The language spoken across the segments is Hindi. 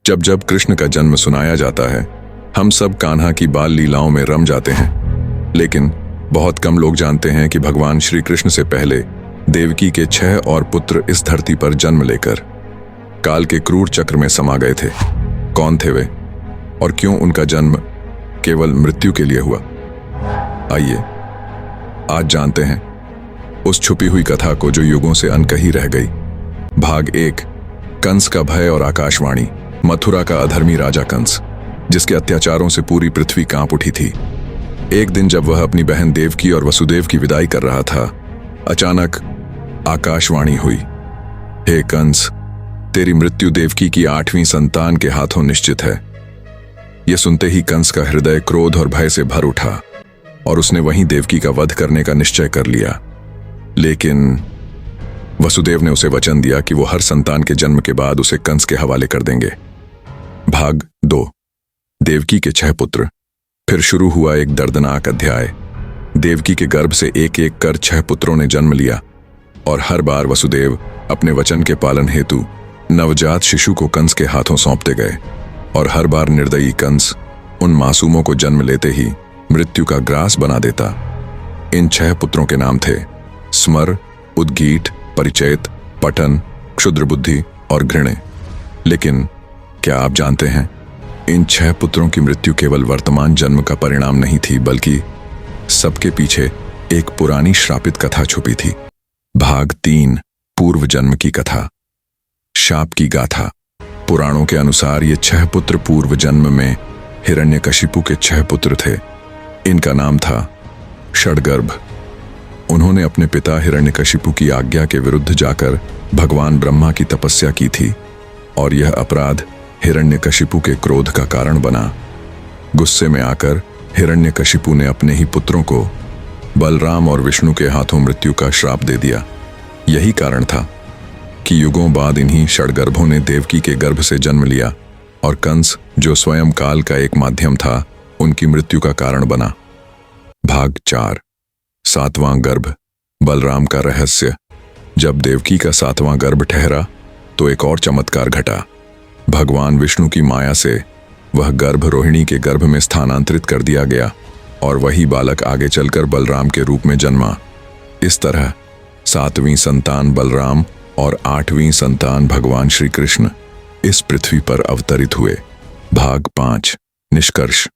जब जब कृष्ण का जन्म सुनाया जाता है, हम सब कान्हा की बाल लीलाओं में रम जाते हैं। लेकिन बहुत कम लोग जानते हैं कि भगवान श्री कृष्ण से पहले देवकी के 6 और पुत्र इस धरती पर जन्म लेकर काल के क्रूर चक्र में समा गए थे। कौन थे वे और क्यों उनका जन्म केवल मृत्यु के लिए हुआ? आइए आज जानते हैं उस छुपी हुई कथा को जो युगों से अनकही रह गई। भाग 1, कंस का भय और आकाशवाणी। मथुरा का अधर्मी राजा कंस, जिसके अत्याचारों से पूरी पृथ्वी कांप उठी थी। एक दिन जब वह अपनी बहन देवकी और वसुदेव की विदाई कर रहा था, अचानक आकाशवाणी हुई, हे कंस, तेरी मृत्यु देवकी की 8वीं संतान के हाथों निश्चित है। यह सुनते ही कंस का हृदय क्रोध और भय से भर उठा और उसने वहीं देवकी का वध करने का निश्चय कर लिया। लेकिन वसुदेव ने उसे वचन दिया कि वो हर संतान के जन्म के बाद उसे कंस के हवाले कर देंगे। भाग 2, देवकी के 6 पुत्र। फिर शुरू हुआ एक दर्दनाक अध्याय। देवकी के गर्भ से एक एक कर 6 पुत्रों ने जन्म लिया और हर बार वसुदेव अपने वचन के पालन हेतु नवजात शिशु को कंस के हाथों सौंपते गए और हर बार निर्दयी कंस उन मासूमों को जन्म लेते ही मृत्यु का ग्रास बना देता। इन 6 पुत्रों के नाम थे स्मर, उद्गीत, परिचेत, पठन, क्षुद्र बुद्धि और घृणे। लेकिन क्या आप जानते हैं, इन 6 पुत्रों की मृत्यु केवल वर्तमान जन्म का परिणाम नहीं थी, बल्कि सबके पीछे एक पुरानी श्रापित कथा छुपी थी। भाग 3, पूर्व जन्म की कथा। शाप की गाथा। पुराणों के अनुसार ये 6 पुत्र पूर्व जन्म में हिरण्यकशिपु के 6 पुत्र थे। इनका नाम था षडगर्भ। उन्होंने अपने पिता हिरण्यकशिपु की आज्ञा के विरुद्ध जाकर भगवान ब्रह्मा की तपस्या की थी और यह अपराध हिरण्यकशिपु के क्रोध का कारण बना। गुस्से में आकर हिरण्यकशिपु ने अपने ही पुत्रों को बलराम और विष्णु के हाथों मृत्यु का श्राप दे दिया। यही कारण था कि युगों बाद इन्हीं षडगर्भों ने देवकी के गर्भ से जन्म लिया और कंस, जो स्वयं काल का एक माध्यम था, उनकी मृत्यु का कारण बना। भाग 4, 7वां गर्भ, बलराम का रहस्य। जब देवकी का 7वां गर्भ ठहरा तो एक और चमत्कार घटा। भगवान विष्णु की माया से वह गर्भ रोहिणी के गर्भ में स्थानांतरित कर दिया गया और वही बालक आगे चलकर बलराम के रूप में जन्मा। इस तरह 7वीं संतान बलराम और 8वीं संतान भगवान श्री कृष्ण इस पृथ्वी पर अवतरित हुए। भाग 5, निष्कर्ष,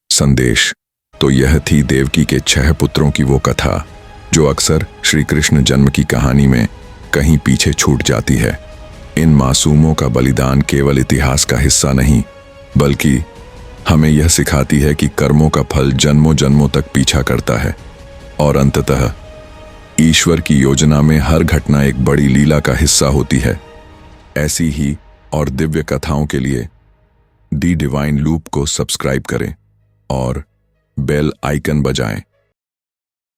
संदेश। तो यह थी देवकी के 6 पुत्रों की वो कथा जो अक्सर श्री कृष्ण जन्म की कहानी में कहीं पीछे छूट जाती है। इन मासूमों का बलिदान केवल इतिहास का हिस्सा नहीं, बल्कि हमें यह सिखाती है कि कर्मों का फल जन्मों जन्मों तक पीछा करता है और अंततः ईश्वर की योजना में हर घटना एक बड़ी लीला का हिस्सा होती है। ऐसी ही और दिव्य कथाओं के लिए दी डिवाइन लूप को सब्सक्राइब करें और बेल आइकन बजाएं।